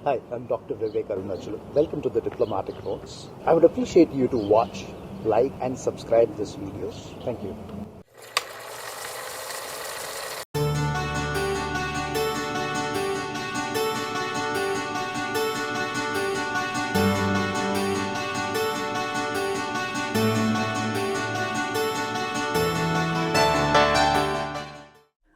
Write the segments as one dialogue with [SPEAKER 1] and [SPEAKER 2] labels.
[SPEAKER 1] Hi, I'm Dr Vivek Arunachalam. Welcome to the Diplomatic Notes. I would appreciate you to watch, like and subscribe these videos. Thank you.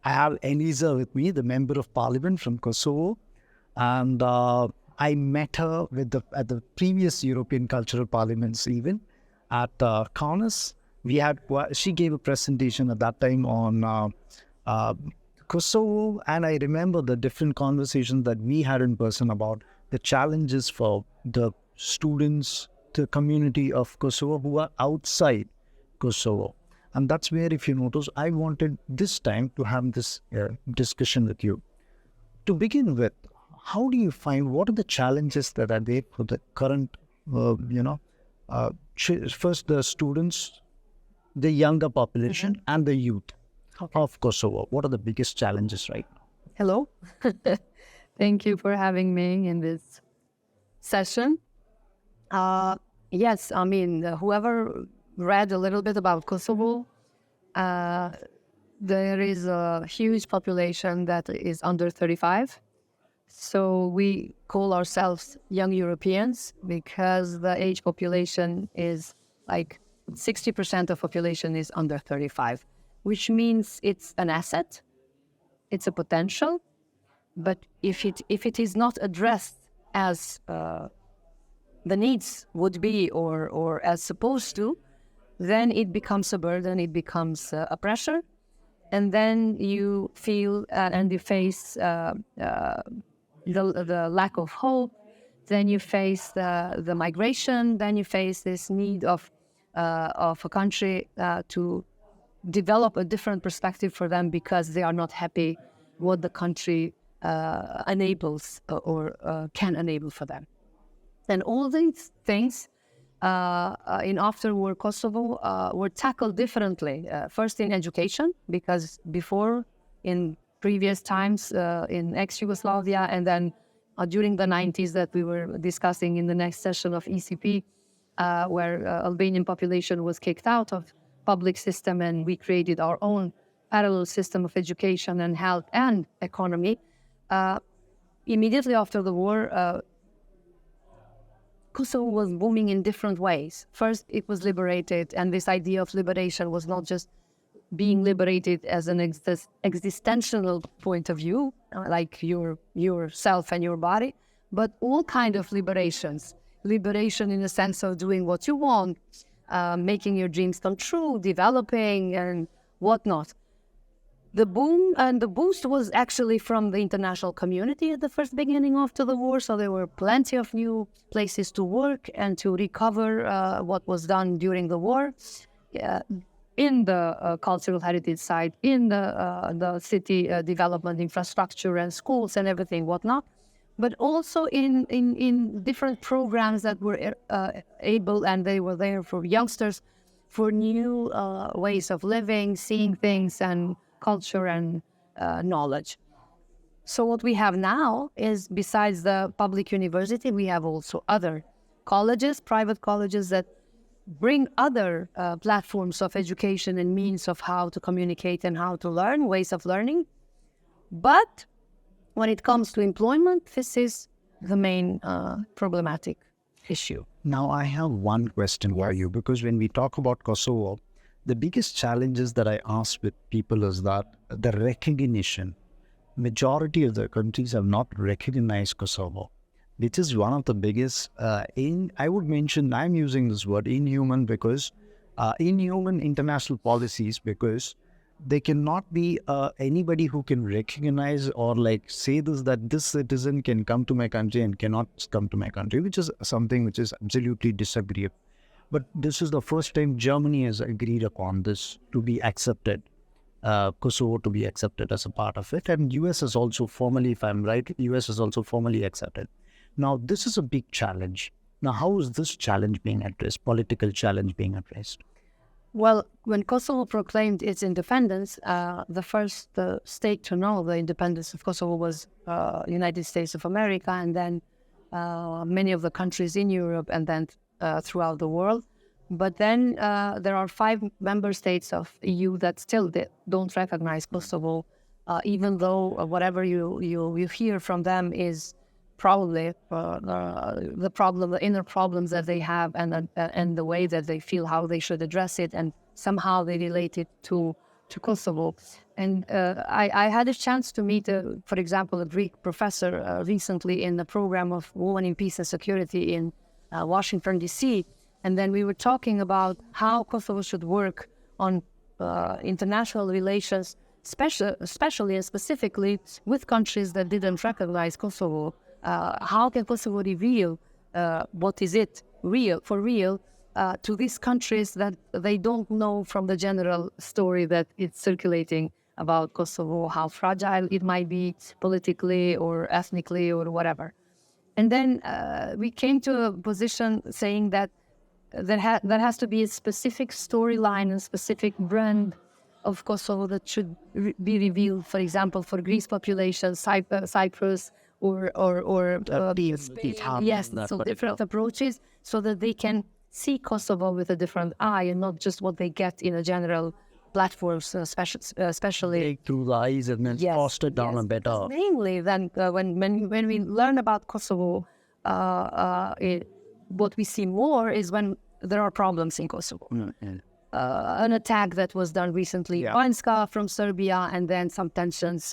[SPEAKER 1] I have Eliza with me, the Member of Parliament from Kosovo, and I met her at the previous European Cultural Parliaments even at Kaunas. She gave a presentation at that time on Kosovo, and I remember the different conversations that we had in person about the challenges for the students, the community of Kosovo who are outside Kosovo. And that's where, if you notice, I wanted this time to have this discussion with you. To begin with, how do you find, what are the challenges that are there for the current, first the students, the younger population and the youth of Kosovo? What are the biggest challenges right now?
[SPEAKER 2] Hello. Thank you for having me in this session. Yes, I mean, whoever read a little bit about Kosovo, there is a huge population that is under 35. So we call ourselves young Europeans because the age population is like 60% of population is under 35, which means it's an asset, it's a potential, but if it is not addressed as the needs would be or as supposed to, then it becomes a burden, it becomes a pressure, and then you feel and you face the lack of hope, then you face the migration, then you face this need of a country to develop a different perspective for them because they are not happy what the country enables or can enable for them. And all these things in after-war Kosovo were tackled differently. First in education, because before, in previous times in ex-Yugoslavia, and then during the 90s that we were discussing in the next session of ECP, where Albanian population was kicked out of public system and we created our own parallel system of education and health and economy. Immediately after the war, Kosovo was booming in different ways. First, it was liberated, and this idea of liberation was not just being liberated as an existential point of view, like yourself and your body, but all kind of liberations. Liberation in the sense of doing what you want, making your dreams come true, developing and whatnot. The boom and the boost was actually from the international community at the first beginning after the war, so there were plenty of new places to work and to recover what was done during the war. In the cultural heritage side, in the city development infrastructure and schools and everything, whatnot, but also in different programs that were able, and they were there for youngsters, for new ways of living, seeing things and culture and knowledge. So what we have now is, besides the public university, we have also other colleges, private colleges that bring other platforms of education and means of how to communicate and how to learn, ways of learning. But when it comes to employment, this is the main problematic issue.
[SPEAKER 1] Now, I have one question for you, because when we talk about Kosovo, the biggest challenges that I ask with people is that the recognition. Majority of the countries have not recognized Kosovo, which is one of the biggest, I would mention, I'm using this word inhuman, because inhuman international policies, because there cannot be anybody who can recognize or like say this, that this citizen can come to my country and cannot come to my country, which is something which is absolutely disagreeable. But this is the first time Germany has agreed upon this to be accepted, Kosovo to be accepted as a part of it. And US is also formally, if I'm right, US is also formally accepted. Now, this is a big challenge. Now, how is this challenge being addressed, political challenge being addressed?
[SPEAKER 2] Well, when Kosovo proclaimed its independence, the first state to know the independence of Kosovo was United States of America, and then many of the countries in Europe and then throughout the world. But then there are 5 member states of EU that still don't recognize Kosovo, even though whatever you hear from them is probably the inner problems that they have, and the way that they feel how they should address it, and somehow they relate it to Kosovo. And I had a chance to meet, for example, a Greek professor recently in the program of Women in Peace and Security in Washington, D.C., and then we were talking about how Kosovo should work on international relations, especially and specifically with countries that didn't recognize Kosovo. How can Kosovo reveal what is it for real to these countries that they don't know from the general story that it's circulating about Kosovo, how fragile it might be politically or ethnically or whatever. And then we came to a position saying that there has to be a specific storyline and specific brand of Kosovo that should be revealed, for example, for Greece population, Cyprus, or Spain. Yes, so different approaches so that they can see Kosovo with a different eye and not just what they get in a general platforms, especially
[SPEAKER 1] through the eyes and then foster down a better.
[SPEAKER 2] Mainly, then when we learn about Kosovo, what we see more is when there are problems in Kosovo. An attack that was done recently in Banjska from Serbia, and then some tensions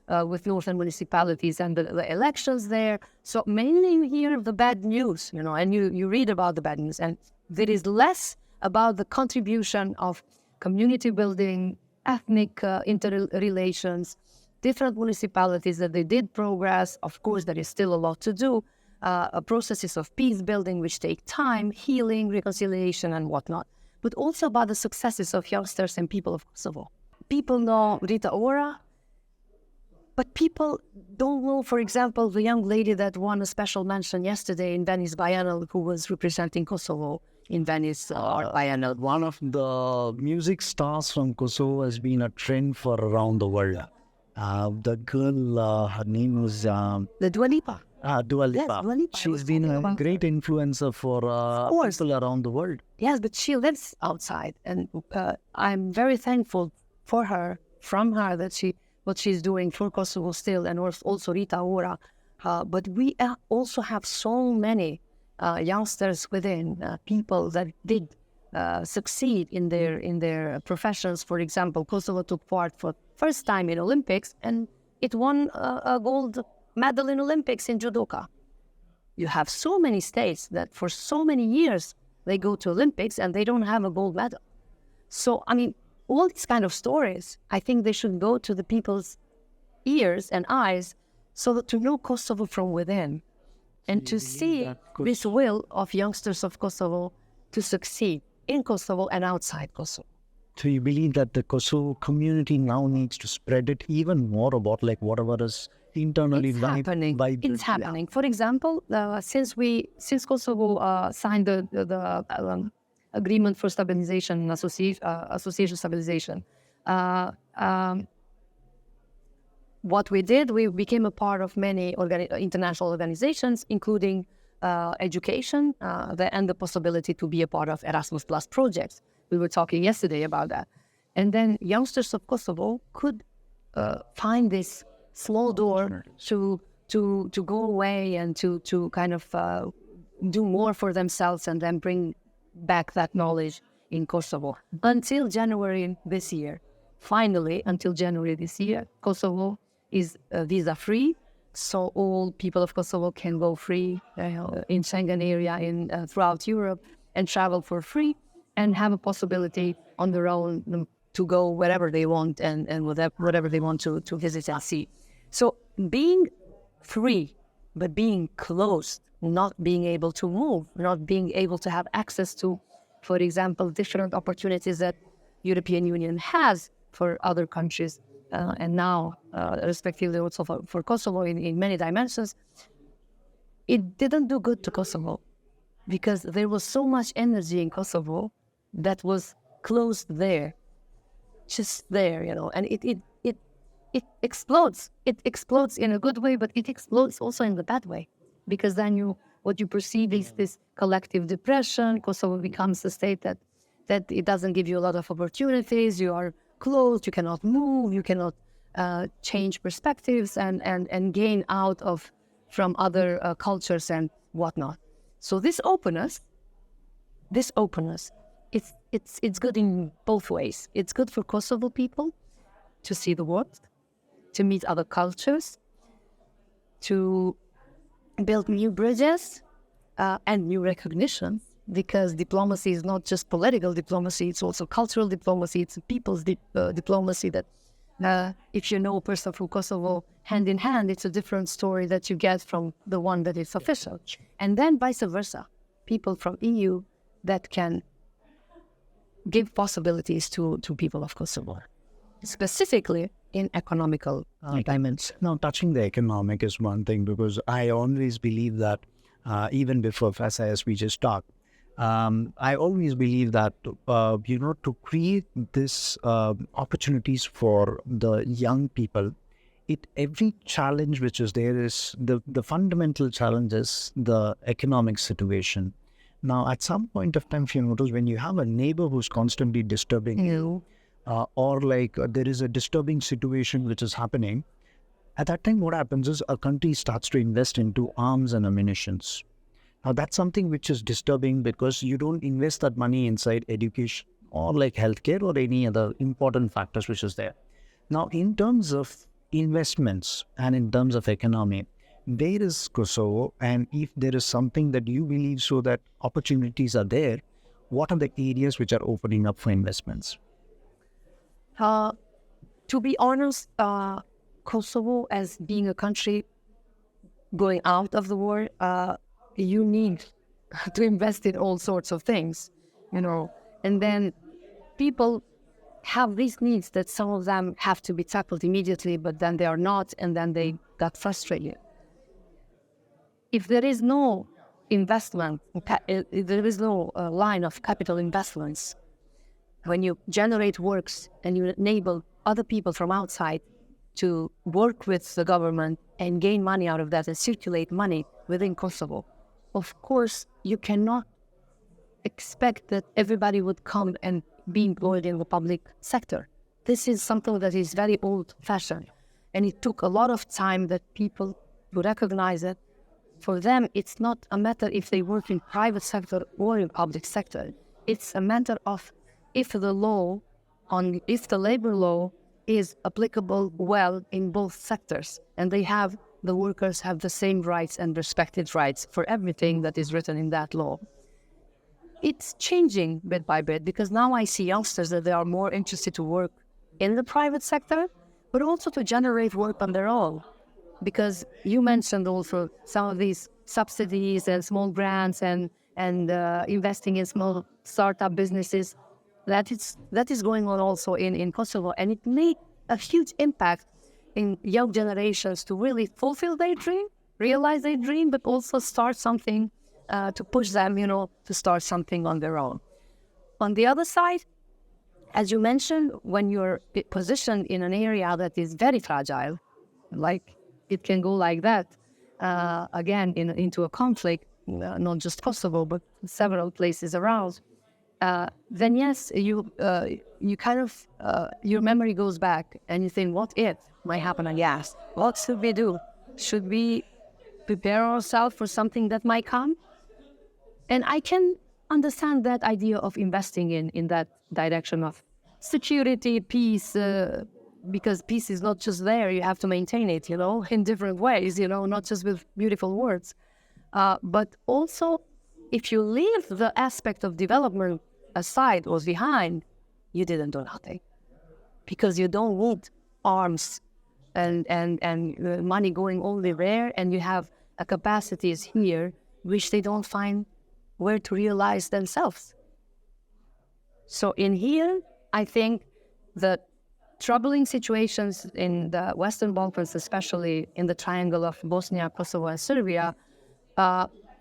[SPEAKER 2] with northern municipalities and the elections there. So mainly you hear the bad news, and you read about the bad news, and there is less about the contribution of community building, ethnic interrelations, different municipalities that they did progress. Of course, there is still a lot to do. Processes of peace building which take time, healing, reconciliation, and whatnot. But also about the successes of youngsters and people of Kosovo. People know Rita Ora, but people don't know, for example, the young lady that won a special mention yesterday in Venice Biennale, who was representing Kosovo in Venice Art Biennale.
[SPEAKER 1] One of the music stars from Kosovo has been a trend for around the world. The girl, her name was...
[SPEAKER 2] the Dua Lipa.
[SPEAKER 1] Dua Lipa.
[SPEAKER 2] Yes, Dua Lipa.
[SPEAKER 1] She's been a great influencer for people around the world.
[SPEAKER 2] Yes, but she lives outside, and I'm very thankful for her, that what she's doing for Kosovo still, and also Rita Ora. But we also have so many youngsters within, people that did succeed in their professions. For example, Kosovo took part for first time in Olympics, and it won a gold medal in Olympics in judoka. You have so many states that for so many years they go to Olympics and they don't have a gold medal. So, I mean, all these kind of stories, I think they should go to the people's ears and eyes so that to know Kosovo from within and to see this will of youngsters of Kosovo to succeed in Kosovo and outside Kosovo.
[SPEAKER 1] So you believe that the Kosovo community now needs to spread it even more about like whatever is internally
[SPEAKER 2] It's happening. It's happening. For example, since Kosovo signed the agreement for stabilization, association stabilization, what we did, we became a part of many international organizations, including education and the possibility to be a part of Erasmus Plus projects. We were talking yesterday about that. And then youngsters of Kosovo could find this small door to go away and to kind of do more for themselves and then bring back that knowledge in Kosovo. Until January this year, finally, until January this year, Kosovo is visa-free. So all people of Kosovo can go free in Schengen area throughout Europe and travel for free and have a possibility on their own to go wherever they want and whatever they want to visit and see. So being free, but being closed, not being able to move, not being able to have access to, for example, different opportunities that European Union has for other countries, and now respectively also for Kosovo in many dimensions, it didn't do good to Kosovo because there was so much energy in Kosovo that was closed there, just there, and it explodes. It explodes in a good way, but it explodes also in the bad way because then what you perceive is this collective depression. Kosovo becomes a state that it doesn't give you a lot of opportunities. You are closed, you cannot move, you cannot change perspectives and gain out from other cultures and whatnot. So this openness, it's good in both ways. It's good for Kosovo people to see the world, to meet other cultures, to build new bridges and new recognition, because diplomacy is not just political diplomacy, it's also cultural diplomacy, it's people's diplomacy that if you know a person from Kosovo hand in hand, it's a different story that you get from the one that is official. And then vice versa, people from EU that can give possibilities to people of Kosovo, specifically in economical dimensions.
[SPEAKER 1] Now, touching the economic is one thing, because I always believe that even before as we just talked, I always believe that, to create this opportunities for the young people, every challenge which is there is the fundamental challenge is the economic situation. Now, at some point of time, if you notice, when you have a neighbor who's constantly disturbing you, or there is a disturbing situation which is happening, at that time what happens is a country starts to invest into arms and ammunitions. Now, that's something which is disturbing, because you don't invest that money inside education or healthcare or any other important factors which is there. Now, in terms of investments and in terms of economy, there is Kosovo, and if there is something that you believe so that opportunities are there, what are the areas which are opening up for investments?
[SPEAKER 2] To be honest, Kosovo, as being a country going out of the war, you need to invest in all sorts of things, and then people have these needs that some of them have to be tackled immediately, but then they are not, and then they got frustrated. If there is no investment, if there is no line of capital investments, when you generate works and you enable other people from outside to work with the government and gain money out of that and circulate money within Kosovo, of course, you cannot expect that everybody would come and be employed in the public sector. This is something that is very old-fashioned, and it took a lot of time that people to recognize it. For them, it's not a matter if they work in private sector or in public sector. It's a matter of if the labor law is applicable well in both sectors, and the workers have the same rights and respected rights for everything that is written in that law. It's changing bit by bit, because now I see youngsters that they are more interested to work in the private sector, but also to generate work on their own. Because you mentioned also some of these subsidies and small grants and investing in small startup businesses. That is going on also in Kosovo, and it made a huge impact in young generations to really fulfill their dream, realize their dream, but also start something to push them, to start something on their own. On the other side, as you mentioned, when you're positioned in an area that is very fragile, like it can go like that, again, into a conflict, not just Kosovo, but several places around, then yes, you kind of, your memory goes back and you think, what if might happen again? What should we do? Should we prepare ourselves for something that might come? And I can understand that idea of investing in that direction of security, peace, because peace is not just there, you have to maintain it, in different ways, not just with beautiful words. But also, if you leave the aspect of development aside or behind, you didn't do nothing. Because you don't need arms and money going only there, and you have capacities here which they don't find where to realize themselves. So in here, I think the troubling situations in the Western Balkans, especially in the triangle of Bosnia, Kosovo, and Serbia,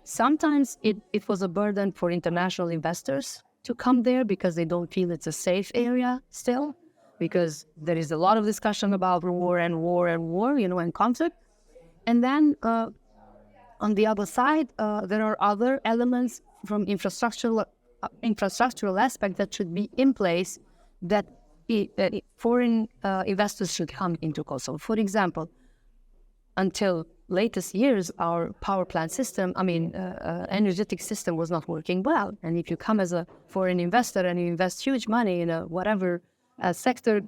[SPEAKER 2] sometimes it was a burden for international investors to come there because they don't feel it's a safe area still, because there is a lot of discussion about war and conflict. And then On the other side, there are other elements from infrastructural aspect that should be in place that foreign investors should come into Kosovo. For example, until latest years, our power plant system, energetic system was not working well. And if you come as a foreign investor and you invest huge money in a whatever sector,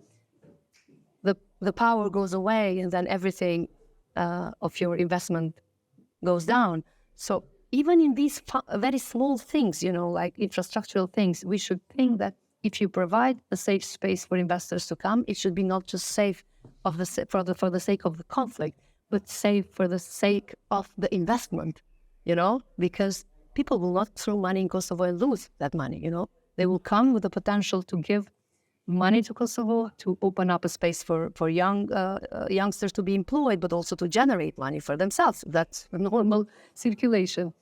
[SPEAKER 2] the power goes away, and then everything of your investment goes down. So even in these very small things, like infrastructural things, we should think that if you provide a safe space for investors to come, it should be not just safe for the sake of the conflict, but safe for the sake of the investment, because people will not throw money in Kosovo and lose that money, They will come with the potential to give money to Kosovo, to open up a space for youngsters to be employed, but also to generate money for themselves. That's a normal circulation.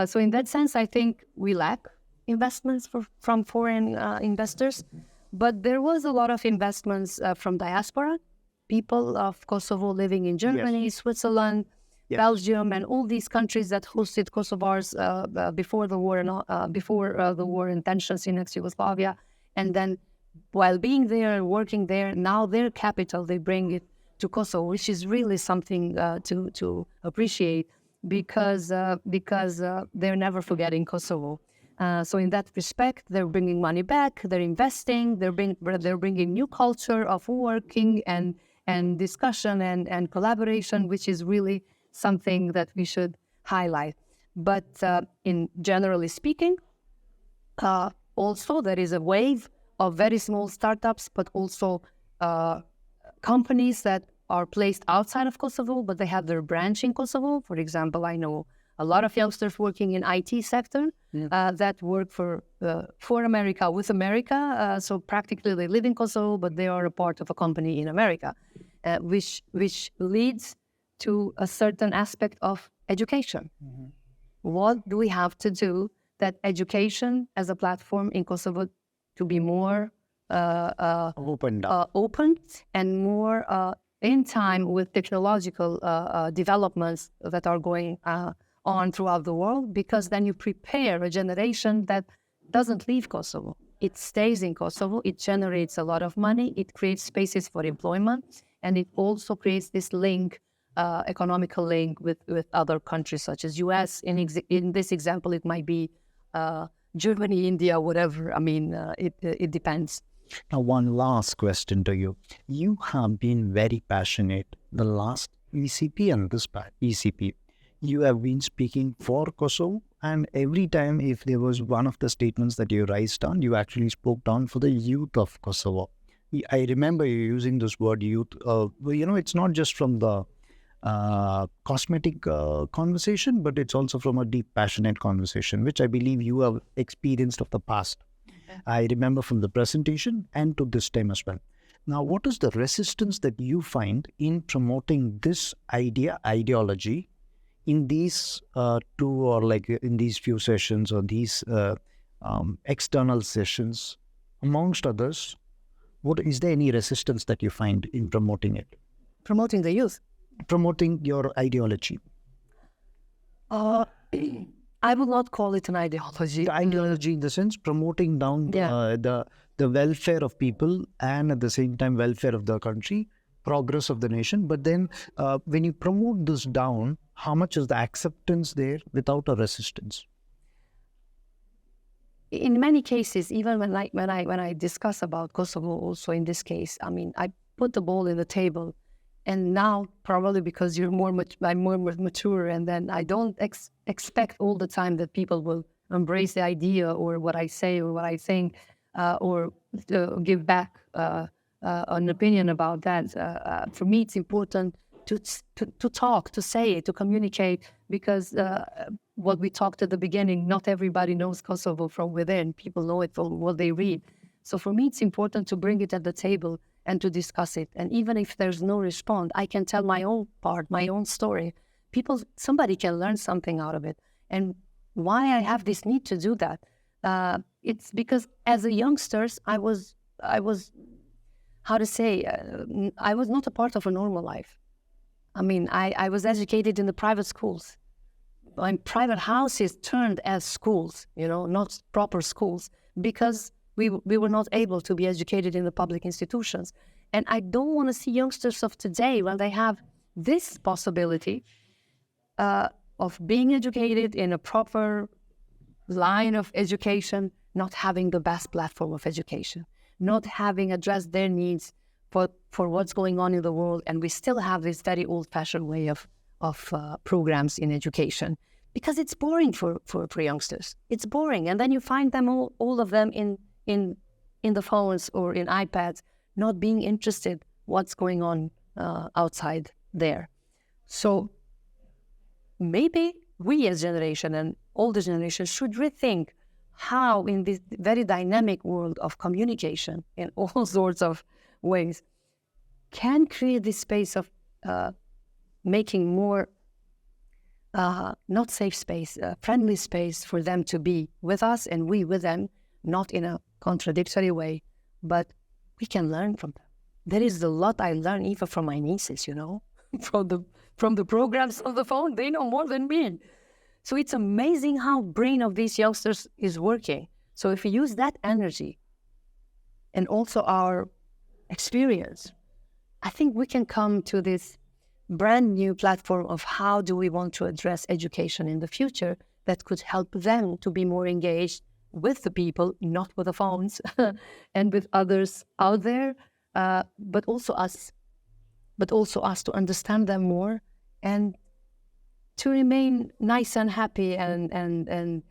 [SPEAKER 2] So in that sense, I think we lack investments from foreign investors, but there was a lot of investments from diaspora, people of Kosovo living in Germany, yes, Switzerland, yes, Belgium, and all these countries that hosted Kosovars before the war the war and tensions in ex-Yugoslavia. And then while being there, working there, now their capital, they bring it to Kosovo, which is really something to appreciate, because they're never forgetting Kosovo. So in that respect, they're bringing money back, they're investing, they're bringing new culture of working and discussion and collaboration, which is really something that we should highlight. But in generally speaking, also there is a wave of very small startups, but also companies that are placed outside of Kosovo, but they have their branch in Kosovo. For example, I know a lot of youngsters working in IT sector that work for America, with America. So practically they live in Kosovo, but they are a part of a company in America, which leads to a certain aspect of education. Mm-hmm. What do we have to do that education as a platform in Kosovo to be more open and more in time with technological developments that are going on throughout the world, because then you prepare a generation that doesn't leave Kosovo. It stays in Kosovo, it generates a lot of money, it creates spaces for employment, and it also creates this link, economical link with other countries such as US. In this example, it might be Germany, India, whatever. It depends.
[SPEAKER 1] Now, one last question to you. You have been very passionate the last ECP and this ECP. You have been speaking for Kosovo, and every time if there was one of the statements that you raised down, you actually spoke down for the youth of Kosovo. I remember you using this word youth. It's not just from the cosmetic conversation, but it's also from a deep, passionate conversation, which I believe you have experienced of the past. Okay. I remember from the presentation and to this time as well. Now, what is the resistance that you find in promoting this ideology in these in these few sessions or these external sessions, amongst others? Is there any resistance that you find in promoting it?
[SPEAKER 2] Promoting the youth?
[SPEAKER 1] Promoting your ideology?
[SPEAKER 2] I would not call it an ideology.
[SPEAKER 1] The ideology in the sense promoting down the welfare of people and at the same time welfare of the country, progress of the nation. But then when you promote this down, how much is the acceptance there without a resistance?
[SPEAKER 2] In many cases, even when I discuss about Kosovo, also in this case, I put the ball in the table. And now, probably because I'm more mature, and then I don't expect all the time that people will embrace the idea or what I say or what I think, or give back an opinion about that. For me, it's important to talk, to say it, to communicate, because what we talked at the beginning, not everybody knows Kosovo from within. People know it from what they read. So for me, it's important to bring it at the table and to discuss it. And even if there's no response, I can tell my own part, my own story. Somebody can learn something out of it. And why I have this need to do that? It's because as a youngsters, I was I was not a part of a normal life. I was educated in the private schools. private houses turned as schools, not proper schools, because we were not able to be educated in the public institutions. And I don't want to see youngsters of today, when they have this possibility of being educated in a proper line of education, not having the best platform of education, not having addressed their needs for what's going on in the world. And we still have this very old-fashioned way of programs in education, because it's boring for youngsters. It's boring. And then you find them, all of them in the phones or in iPads, not being interested what's going on outside there. So maybe we as generation and older generation should rethink how, in this very dynamic world of communication in all sorts of ways, can create this space of making more not safe space, friendly space for them to be with us and we with them, not in a contradictory way, but we can learn from them. There is a lot I learn even from my nieces, from the programs on the phone. They know more than me. So it's amazing how brain of these youngsters is working. So if we use that energy and also our experience, I think we can come to this brand new platform of how do we want to address education in the future that could help them to be more engaged with the people, not with the phones, and with others out there, but also us to understand them more and to remain nice and happy and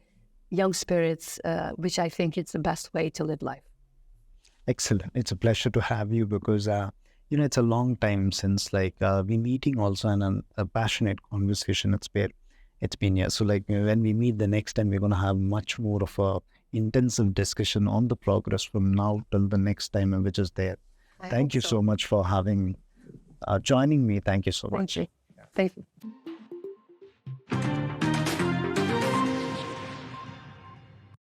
[SPEAKER 2] young spirits, which I think is the best way to live life.
[SPEAKER 1] Excellent. It's a pleasure to have you, because it's a long time since we're meeting also in a passionate conversation. It's been years. So when we meet the next time, we're going to have much more of a intensive discussion on the progress from now till the next time, which is there. Thank you so much for joining me. Thank you so much.
[SPEAKER 2] Thank you. Thank you.